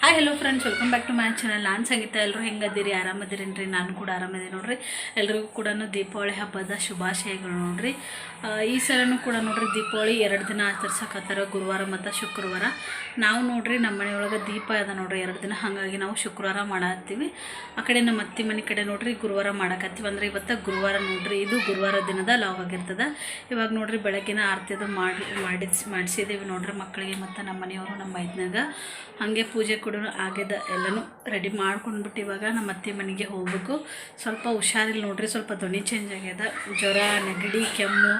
Hi hello friends, welcome back to my channel. ನಾನು ಸಂಗೀತ. ಎಲ್ಲರೂ ಹೆಂಗದಿರಿ? ಆರಾಮದಿರೇನ್ರಿ? ನಾನು ಕೂಡ ಆರಾಮದೀನಿ ನೋಡ್ರಿ. ಎಲ್ರಿಗೂ ಕೂಡ ದೀಪಾವಳಿ ಹಬ್ಬದ ಶುಭಾಶಯಗಳು ನೋಡ್ರಿ. ಈ ಸಲನೂ ಕೂಡ ನೋಡ್ರಿ ದೀಪಾವಳಿ 2 ದಿನ ಆಚರಿಸಕತ್ತಾರ, ಗುರುವಾರ ಮತ್ತು ಶುಕ್ರವಾರ. ನಾವು ನೋಡ್ರಿ ನಮ್ಮ ಮನೆಯೊಳಗೆ ದೀಪ ಅದ ನೋಡ್ರಿ 2 ದಿನ, ಹಾಗಾಗಿ ನಾವು ಶುಕ್ರವಾರ ಮಾಡತ್ತೀವಿ. ಆ ಕಡೆ ನಮ್ಮ ಅತ್ತಿ ಮನೆ ಕಡೆ ನೋಡ್ರಿ ಗುರುವಾರ ಮಾಡಕತ್ತೀವಿ. ಅಂದರೆ ಇವತ್ತು ಗುರುವಾರ ನೋಡ್ರಿ, ಇದು ಗುರುವಾರ ದಿನದ ಲಾಗ್ ಆಗಿರ್ತದೆ. ಇವಾಗ ನೋಡ್ರಿ ಬೆಳಗ್ಗಿನ ಆರತಿ ಅದು ಮಾಡಿಸಿದ್ದೀವಿ ನೋಡ್ರಿ ಮಕ್ಕಳಿಗೆ ಮತ್ತು ನಮ್ಮ ಮನೆಯವರು ನಮ್ಮ ಮೈದ್ನಾಗ. ಹಾಗೆ ಪೂಜೆ ಕೂಡ ಆಗ್ಯದ, ಎಲ್ಲನೂ ರೆಡಿ ಮಾಡ್ಕೊಂಡ್ಬಿಟ್ಟು ಇವಾಗ ನಮ್ಮ ಅತ್ತೆ ಮನೆಗೆ ಹೋಗ್ಬೇಕು. ಸ್ವಲ್ಪ ಹುಷಾರಿಲ್ಲ ನೋಡ್ರಿ, ಸ್ವಲ್ಪ ಧ್ವನಿ ಚೇಂಜ್ ಆಗ್ಯದ, ಜ್ವರ, ನೆಗಡಿ, ಕೆಮ್ಮು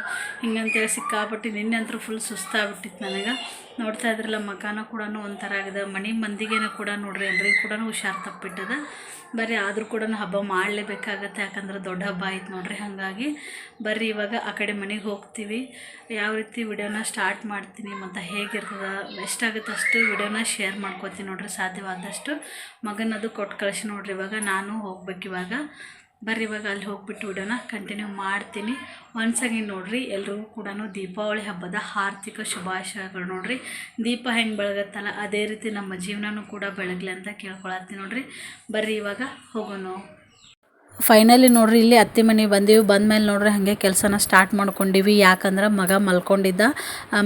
ಹಿಂಗಂತೇಳಿ ಸಿಕ್ಕಾಪಟ್ಟು. ನಿನ್ನೆ ಅಂತೂ ಫುಲ್ ಸುಸ್ತಾಗ್ಬಿಟ್ಟಿತ್ತು ನನಗೆ. ನೋಡ್ತಾ ಇದ್ರಲ್ಲ ಮಕಾನ ಕೂಡ ಒಂಥರ ಆಗಿದೆ. ಮನೆ ಮಂದಿಗೇನೋ ಕೂಡ ನೋಡ್ರಿ ಎಲ್ರಿಗೂ ಕೂಡ ಹುಷಾರು ತಪ್ಪಿಟ್ಟದ. ಬರ್ರಿ ಆದರೂ ಕೂಡ ಹಬ್ಬ ಮಾಡಲೇಬೇಕಾಗತ್ತೆ, ಯಾಕಂದ್ರೆ ದೊಡ್ಡ ಹಬ್ಬ ಆಯ್ತು ನೋಡ್ರಿ. ಹಾಗಾಗಿ ಬರ್ರಿ ಇವಾಗ ಆ ಕಡೆ ಮನೆಗೆ ಹೋಗ್ತೀವಿ. ಯಾವ ರೀತಿ ವಿಡಿಯೋನ ಸ್ಟಾರ್ಟ್ ಮಾಡ್ತೀನಿ ಮತ್ತು ಹೇಗಿರ್ತದೆ, ಎಷ್ಟಾಗುತ್ತೆ ಅಷ್ಟು ವಿಡಿಯೋನ ಶೇರ್ ಮಾಡ್ಕೋತೀನಿ ನೋಡ್ರಿ. ಸಾಧ್ಯವಾದಷ್ಟು ಮಗನದು ಕೊಟ್ಟು ಕಳಿಸಿ ನೋಡ್ರಿ. ಇವಾಗ ನಾನು ಹೋಗ್ಬೇಕು. ಇವಾಗ ಬರ್ರಿ ಇವಾಗ ಅಲ್ಲಿ ಹೋಗ್ಬಿಟ್ಟು ವಿಡಿಯೋನ ಕಂಟಿನ್ಯೂ ಮಾಡ್ತೀನಿ. ಒಂದ್ಸಗಿ ನೋಡ್ರಿ ಎಲ್ರಿಗೂ ಕೂಡ ದೀಪಾವಳಿ ಹಬ್ಬದ ಆರ್ಥಿಕ ಶುಭಾಶಯಗಳು ನೋಡ್ರಿ. ದೀಪ ಹೆಂಗೆ ಬೆಳಗತ್ತಲ್ಲ ಅದೇ ರೀತಿ ನಮ್ಮ ಜೀವನನೂ ಕೂಡ ಬೆಳಗಲಿ ಅಂತ ಕೇಳ್ಕೊಳತ್ತೀನಿ ನೋಡ್ರಿ. ಬರ್ರಿ ಇವಾಗ ಹೋಗೋಣ. ಫೈನಲಿ ನೋಡ್ರಿ ಇಲ್ಲಿ ಅತ್ತೆ ಮನೆ ಬಂದೀವಿ. ಬಂದಮೇಲೆ ನೋಡ್ರಿ ಹಾಗೆ ಕೆಲಸನ ಸ್ಟಾರ್ಟ್ ಮಾಡ್ಕೊಂಡಿವಿ. ಯಾಕಂದ್ರೆ ಮಗ ಮಲ್ಕೊಂಡಿದ್ದ.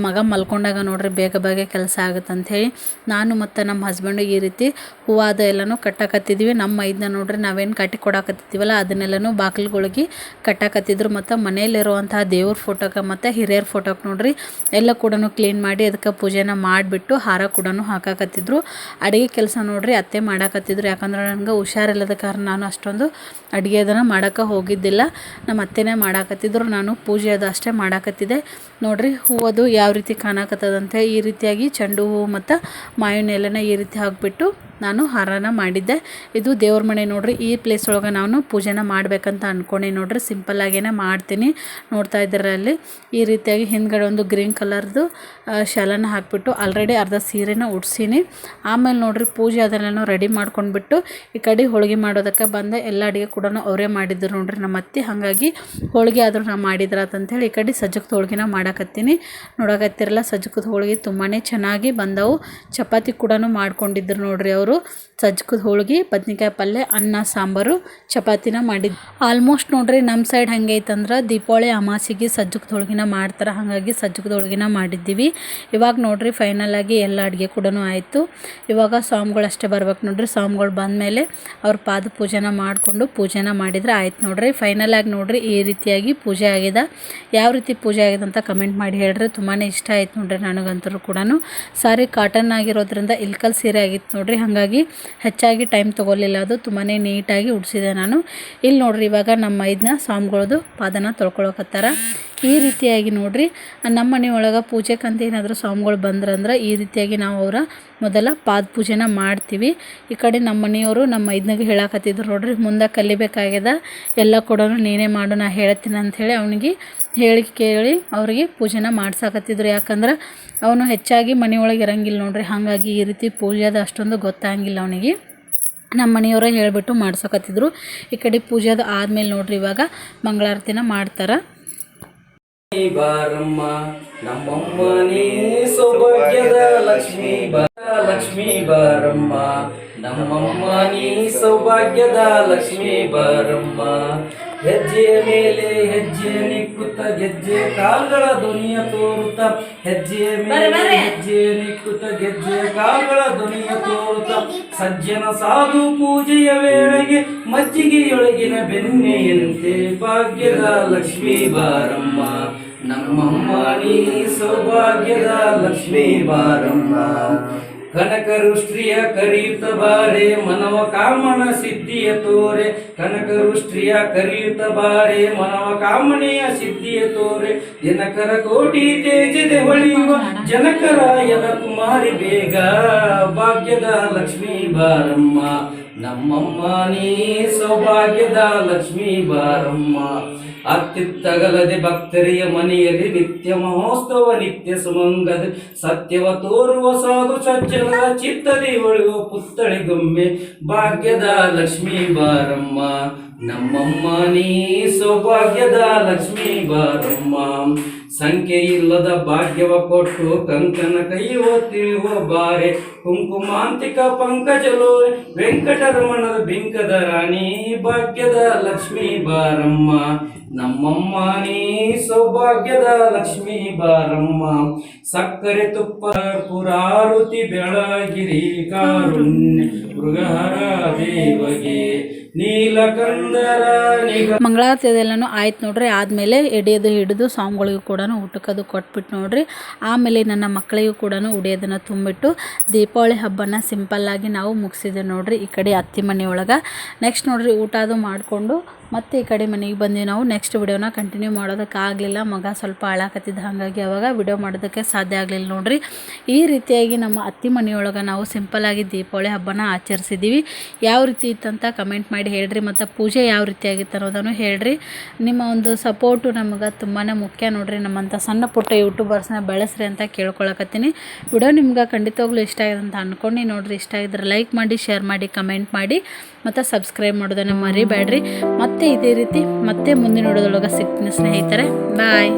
ಮಗ ಮಲ್ಕೊಂಡಾಗ ನೋಡ್ರಿ ಬೇಗ ಬೇಗ ಕೆಲಸ ಆಗುತ್ತಂಥೇಳಿ ನಾನು ಮತ್ತು ನಮ್ಮ ಹಸ್ಬೆಂಡು ಈ ರೀತಿ ಹೂವಾದ ಎಲ್ಲನೂ ಕಟ್ಟಾಕತ್ತಿದ್ವಿ. ನಮ್ಮ ಇದನ್ನ ನೋಡ್ರಿ ನಾವೇನು ಕಟ್ಟಿ ಕೊಡಾಕತ್ತಿದ್ದೀವಲ್ಲ ಅದನ್ನೆಲ್ಲನೂ ಬಾಗಿಲುಗಳಿಗೆ ಕಟ್ಟಾಕತ್ತಿದ್ರು. ಮತ್ತು ಮನೆಯಲ್ಲಿರುವಂತಹ ದೇವ್ರ ಫೋಟೋಕ್ಕೆ ಮತ್ತು ಹಿರಿಯರ ಫೋಟೋಕ್ಕೆ ನೋಡ್ರಿ ಎಲ್ಲ ಕೂಡ ಕ್ಲೀನ್ ಮಾಡಿ ಅದಕ್ಕೆ ಪೂಜೆನ ಮಾಡಿಬಿಟ್ಟು ಹಾರ ಕೂಡ ಹಾಕಾಕತ್ತಿದ್ರು. ಅಡುಗೆ ಕೆಲಸ ನೋಡ್ರಿ ಅತ್ತೆ ಮಾಡಾಕತ್ತಿದ್ರು. ಯಾಕಂದ್ರೆ ನನಗೆ ಹುಷಾರಿಲ್ಲದ ಕಾರಣ ನಾನು ಅಷ್ಟೊಂದು ಅಡುಗೆ ಅದನ್ನು ಮಾಡೋಕ್ಕೆ ಹೋಗಿದ್ದಿಲ್ಲ. ನಮ್ಮ ಅತ್ತೆನೇ ಮಾಡಾಕತ್ತಿದ್ರು, ನಾನು ಪೂಜೆ ಅದು ಅಷ್ಟೇ ಮಾಡಾಕತ್ತಿದ್ದೆ ನೋಡ್ರಿ. ಹೂವದು ಯಾವ ರೀತಿ ಕಾಣಕತ್ತದಂತೆ ಈ ರೀತಿಯಾಗಿ ಚೆಂಡು ಹೂವು ಮತ್ತು ಮಾವಿನ ಎಲೆನ ಈ ರೀತಿ ಹಾಕಿಬಿಟ್ಟು ನಾನು ಹಾರನ ಮಾಡಿದ್ದೆ. ಇದು ದೇವ್ರ ಮನೆ ನೋಡ್ರಿ. ಈ ಪ್ಲೇಸ್ ಒಳಗೆ ನಾನು ಪೂಜೆನ ಮಾಡಬೇಕಂತ ಅಂದ್ಕೊಂಡೆ ನೋಡ್ರಿ. ಸಿಂಪಲ್ಲಾಗೇ ಮಾಡ್ತೀನಿ. ನೋಡ್ತಾ ಇದ್ದಾರೆ ಅಲ್ಲಿ ಈ ರೀತಿಯಾಗಿ ಹಿಂದ್ಗಡೆ ಒಂದು ಗ್ರೀನ್ ಕಲರ್ದು ಶಾಲನ ಹಾಕಿಬಿಟ್ಟು ಆಲ್ರೆಡಿ ಅರ್ಧ ಸೀರೆನ ಉಡ್ಸೀನಿ. ಆಮೇಲೆ ನೋಡ್ರಿ ಪೂಜೆ ಅದನ್ನೆಲ್ಲ ರೆಡಿ ಮಾಡ್ಕೊಂಡ್ಬಿಟ್ಟು ಈ ಕಡೆ ಹೋಳಿಗೆ ಮಾಡೋದಕ್ಕೆ ಬಂದೆ. ಎಲ್ಲ ಅಡುಗೆ ಕೂಡ ಅವರೇ ಮಾಡಿದ್ರು ನೋಡ್ರಿ ನಮ್ಮ ಅತ್ತೆ. ಹಾಗಾಗಿ ಹೋಳಿಗೆ ಆದರೂ ನಾ ಮಾಡಿದ್ರಾತಂಥೇಳಿ ಈ ಕಡೆ ಸಜ್ಜಕದ ಹೋಳಿಗೆನ ಮಾಡಾಕತ್ತೀನಿ. ನೋಡಕತ್ತಿರಲ್ಲ ಸಜ್ಜಕದ ಹೋಳಿಗೆ ತುಂಬಾ ಚೆನ್ನಾಗಿ ಬಂದವು. ಚಪಾತಿ ಕೂಡ ಮಾಡ್ಕೊಂಡಿದ್ರು ನೋಡ್ರಿ ಅವರು. ಸಜ್ಜಕದ ಹೋಳಿಗೆ, ಬದ್ನಿಕಾಯಿ ಪಲ್ಯ, ಅನ್ನ, ಸಾಂಬಾರು, ಚಪಾತಿನ ಮಾಡಿದ್ದು. ಆಲ್ಮೋಸ್ಟ್ ನೋಡ್ರಿ ನಮ್ಮ ಸೈಡ್ ಹೆಂಗೆ ಐತಂದ್ರೆ ದೀಪಾವಳಿ ಅಮಾಸಿಗೆ ಸಜ್ಜಕದ ಹೋಳಿಗೆನ ಮಾಡ್ತಾರೆ. ಹಾಗಾಗಿ ಸಜ್ಜಕದ ಹೋಳಿಗೆನ ಮಾಡಿದ್ದೀವಿ. ಇವಾಗ ನೋಡ್ರಿ ಫೈನಲ್ ಆಗಿ ಎಲ್ಲ ಅಡುಗೆ ಕೂಡ ಆಯಿತು. ಇವಾಗ ಸ್ವಾಮಿಗಳು ಅಷ್ಟೇ ಬರ್ಬೇಕು ನೋಡ್ರಿ. ಸ್ವಾಮಿಗಳು ಬಂದಮೇಲೆ ಅವ್ರ ಪಾದ ಪೂಜೆನ ಮಾಡಿಕೊಂಡು ಪೂಜೆನ ಮಾಡಿದರೆ ಆಯ್ತು ನೋಡ್ರಿ. ಫೈನಲ್ ಆಗಿ ನೋಡ್ರಿ ಈ ರೀತಿಯಾಗಿ ಪೂಜೆ ಆಗಿದೆ. ಯಾವ ರೀತಿ ಪೂಜೆ ಆಗಿದೆ ಅಂತ ಕಮೆಂಟ್ ಮಾಡಿ ಹೇಳ್ರಿ. ತುಂಬಾ ಇಷ್ಟ ಆಯ್ತು ನೋಡ್ರಿ ನನಗಂತೂ ಕೂಡ. ಸಾರಿ ಕಾಟನ್ ಆಗಿರೋದ್ರಿಂದ ಇಲ್ಕಲ್ ಸೀರೆ ಆಗಿತ್ತು ನೋಡ್ರಿ. ಹಾಗಾಗಿ ಹೆಚ್ಚಾಗಿ ಟೈಮ್ ತೊಗೊಲಿಲ್ಲ, ಅದು ತುಂಬಾ ನೀಟಾಗಿ ಉಡಿಸಿದೆ ನಾನು. ಇಲ್ಲಿ ನೋಡ್ರಿ ಇವಾಗ ನಮ್ಮ ಇದನ್ನ ಸ್ವಾಮಿಗಳದು ಪಾದನ ತೊಳ್ಕೊಳಕತ್ತಾರ. ಈ ರೀತಿಯಾಗಿ ನೋಡ್ರಿ ನಮ್ಮ ಮನೆಯೊಳಗೆ ಪೂಜೆಕ್ಕಂತ ಏನಾದರೂ ಸ್ವಾಮಿಗಳು ಬಂದ್ರಂದ್ರೆ ಈ ರೀತಿಯಾಗಿ ನಾವು ಅವರ ಮೊದಲ ಪಾದ ಪೂಜೆನ ಮಾಡ್ತೀವಿ. ಈ ಕಡೆ ನಮ್ಮ ಮನೆಯವರು ನಮ್ಮ ಇದನ್ನಾಗ ಹೇಳಾಕತ್ತಿದ್ರು ನೋಡ್ರಿ, ಮುಂದೆ ಕಲಿಬೇಕಾಗ್ಯದ, ಎಲ್ಲ ಕೂಡ ನೀನೇ ಮಾಡು ನಾ ಹೇಳ್ತೀನಿ ಅಂಥೇಳಿ ಅವನಿಗೆ ಹೇಳಿ ಕೇಳಿ ಅವ್ರಿಗೆ ಪೂಜೆನ ಮಾಡ್ಸಾಕತ್ತಿದ್ರು. ಯಾಕಂದ್ರೆ ಅವನು ಹೆಚ್ಚಾಗಿ ಮನೆಯೊಳಗೆ ಇರಂಗಿಲ್ಲ ನೋಡ್ರಿ. ಹಾಗಾಗಿ ಈ ರೀತಿ ಪೂಜೆದು ಅಷ್ಟೊಂದು ಗೊತ್ತಾಗಿಲ್ಲ ಅವನಿಗೆ. ನಮ್ಮ ಮನೆಯವರೇ ಹೇಳಿಬಿಟ್ಟು ಮಾಡ್ಸಕತ್ತಿದ್ರು. ಈ ಕಡೆ ಪೂಜೆದು ಆದಮೇಲೆ ನೋಡ್ರಿ ಇವಾಗ ಮಂಗಳಾರತಿನ ಮಾಡ್ತಾರೆ. ಬಾರಮ್ಮ ನಮ್ಮಮ್ಮ ನೀ ಸೌಭಾಗ್ಯದ ಲಕ್ಷ್ಮೀ ಲಕ್ಷ್ಮೀ ಬಾರಮ್ಮ ನಮ್ಮಮ್ಮ ನೀ ಸೌಭಾಗ್ಯದ ಲಕ್ಷ್ಮೀ ಬಾರಮ್ಮ. ಹೆಜ್ಜೆಯ ಮೇಲೆ ಹೆಜ್ಜೆ ನಿಕ್ಕುತ್ತ ಗೆಜ್ಜೆ ಕಾಲ್ಗಳ ಧ್ವನಿಯ ತೋರುತ್ತ, ಹೆಜ್ಜೆಯ ಮೇಲೆ ಹೆಜ್ಜೆ ನಿಕ್ಕುತ್ತ ಗೆಜ್ಜೆ ಕಾಲ್ಗಳ ಧ್ವನಿಯ ತೋರುತ್ತ, ಸಜ್ಜನ ಸಾಧು ಪೂಜೆಯ ವೇಳೆಗೆ ಮಜ್ಜಿಗೆಯೊಳಗಿನ ಬೆಣ್ಣೆಯಂತೆ ಭಾಗ್ಯದ ಲಕ್ಷ್ಮೀ ಬಾರಮ್ಮ ನಮ್ಮಮ್ಮ ನೀ ಸೌಭಾಗ್ಯದ ಲಕ್ಷ್ಮೀ ಬಾರಮ್ಮ. ಕನಕರುಷ್ಟ್ರಿಯ ಕರೆಯುತ್ತ ಬಾರೆ ಮನವ ಕಾಮನ ಸಿದ್ಧಿಯ ತೋರೆ, ಕನಕರುಷ್ಟ್ರಿಯ ಕರೆಯುತ್ತ ಬಾರೆ ಮನವ ಕಾಮನೆಯ ಸಿದ್ಧಿಯ ತೋರೆ, ದಿನಕರ ಕೋಟಿ ತೇಜದೆ ಹೊಳೆಯುವ ಜನಕರಾಯನ ಕುಮಾರಿ ಬೇಗ ಭಾಗ್ಯದ ಲಕ್ಷ್ಮೀ ಬಾರಮ್ಮ ನಮ್ಮಮ್ಮ ನೀ ಸೌಭಾಗ್ಯದ ಲಕ್ಷ್ಮೀ ಬಾರಮ್ಮ. ಅತ್ಯುತ್ತಗಲದೆ ಭಕ್ತರಿಯ ಮನೆಯಲ್ಲಿ ನಿತ್ಯ ಮಹೋತ್ಸವ ನಿತ್ಯ ಸುಮಂಗದ, ಸತ್ಯವ ತೋರುವ ಸಾಧು ಸಜ್ಜನರ ಚಿತ್ತದಿ ಒಳೆಯುವ ಪುತ್ಥಳಿಗೊಮ್ಮೆ ಭಾಗ್ಯದ ಲಕ್ಷ್ಮೀ ಬಾರಮ್ಮ ನಮ್ಮಮ್ಮ ನೀ ಸೌಭಾಗ್ಯದ ಲಕ್ಷ್ಮೀ ಬಾರಮ್ಮ. ಸಂಖ್ಯೆ ಇಲ್ಲದ ಭಾಗ್ಯವ ಕೊಟ್ಟು ಕಂಕನ ಕೈಯುವ ತಿಳಿಯುವ ಬಾರೆ ಕುಂಕುಮಾಂತಿಕ ಪಂಕಜಲು ವೆಂಕಟರಮಣದ ಬಿಂಕದ ರಾಣಿ ಭಾಗ್ಯದ ಲಕ್ಷ್ಮೀ ಬಾರಮ್ಮ ನಮ್ಮಮ್ಮ ನೀ ಸೌಭಾಗ್ಯದ ಲಕ್ಷ್ಮೀ ಬಾರಮ್ಮ ಸಕ್ಕರೆ ತುಪ್ಪ ಪುರಾರುತಿ ಬೆಳಗಿರಿ ಕಾರುಣ್ಯ ಮೃಗಹರ ದೇವಗೆ ನೀಲಕಂದರ ಮಂಗಳಾರತಿ ಅದೆಲ್ಲನೂ ಆಯ್ತು ನೋಡ್ರಿ. ಆದಮೇಲೆ ಎಡೆಯೋದು ಹಿಡಿದು ಸ್ವಾಮಿಗಳಿಗೂ ಕೂಡ ಊಟಕ್ಕದು ಕೊಟ್ಬಿಟ್ಟು ನೋಡ್ರಿ. ಆಮೇಲೆ ನನ್ನ ಮಕ್ಕಳಿಗೂ ಕೂಡ ಉಡಿಯೋದನ್ನು ತುಂಬಿಟ್ಟು ದೀಪಾವಳಿ ಹಬ್ಬನ ಸಿಂಪಲ್ಲಾಗಿ ನಾವು ಮುಗಿಸಿದ್ದೆ ನೋಡ್ರಿ. ಈ ಕಡೆ ಅತ್ತಿ ಮನೆಯೊಳಗೆ ನೆಕ್ಸ್ಟ್ ನೋಡ್ರಿ ಊಟ ಅದು ಮಾಡಿಕೊಂಡು ಮತ್ತು ಈ ಕಡೆ ಮನೆಗೆ ಬಂದ್ವಿ ನಾವು. ನೆಕ್ಸ್ಟ್ ವಿಡಿಯೋನ ಕಂಟಿನ್ಯೂ ಮಾಡೋದಕ್ಕಾಗಲಿಲ್ಲ, ಮಗ ಸ್ವಲ್ಪ ಅಳಾಕತ್ತಿದ್ದ, ಹಾಗಾಗಿ ಅವಾಗ ವಿಡಿಯೋ ಮಾಡೋದಕ್ಕೆ ಸಾಧ್ಯ ಆಗಲಿಲ್ಲ ನೋಡ್ರಿ. ಈ ರೀತಿಯಾಗಿ ನಮ್ಮ ಅತ್ತಿ ಮನೆಯೊಳಗೆ ನಾವು ಸಿಂಪಲ್ಲಾಗಿ ದೀಪಾವಳಿ ಹಬ್ಬನ ಆಚರಿಸಿದ್ದೀವಿ. ಯಾವ ರೀತಿ ಇತ್ತಂತ ಕಮೆಂಟ್ ಮಾಡಿ ಹೇಳ್ರಿ, ಮತ್ತು ಪೂಜೆ ಯಾವ ರೀತಿಯಾಗಿತ್ತು ಅನ್ನೋದನ್ನು ಹೇಳ್ರಿ. ನಿಮ್ಮ ಒಂದು ಸಪೋರ್ಟು ನಮಗೆ ತುಂಬಾ ಮುಖ್ಯ ನೋಡ್ರಿ. ನಮ್ಮಂಥ ಸಣ್ಣ ಪುಟ್ಟ ಯೂಟ್ಯೂಬರ್ಸ್ನ ಬೆಳೆಸ್ರಿ ಅಂತ ಕೇಳ್ಕೊಳಕತ್ತೀನಿ. ವಿಡಿಯೋ ನಿಮ್ಗೆ ಖಂಡಿತವಾಗ್ಲೂ ಇಷ್ಟ ಆಗಿದೆ ಅಂತ ಅಂದ್ಕೊಂಡು ನೋಡ್ರಿ. ಇಷ್ಟ ಆಗಿದ್ರೆ ಲೈಕ್ ಮಾಡಿ, ಶೇರ್ ಮಾಡಿ, ಕಮೆಂಟ್ ಮಾಡಿ, ಮತ್ತು ಸಬ್ಸ್ಕ್ರೈಬ್ ಮಾಡೋದನ್ನು ಮರಿಬೇಡ್ರಿ. ಮತ್ತೆ ಇದೇ ರೀತಿ ಮತ್ತೆ ಮುಂದಿನ ವಿಡಿಯೋದೊಳಗೆ ಸಿಗ್ತೀನಿ ಸ್ನೇಹಿತರೆ. ಬಾಯ್.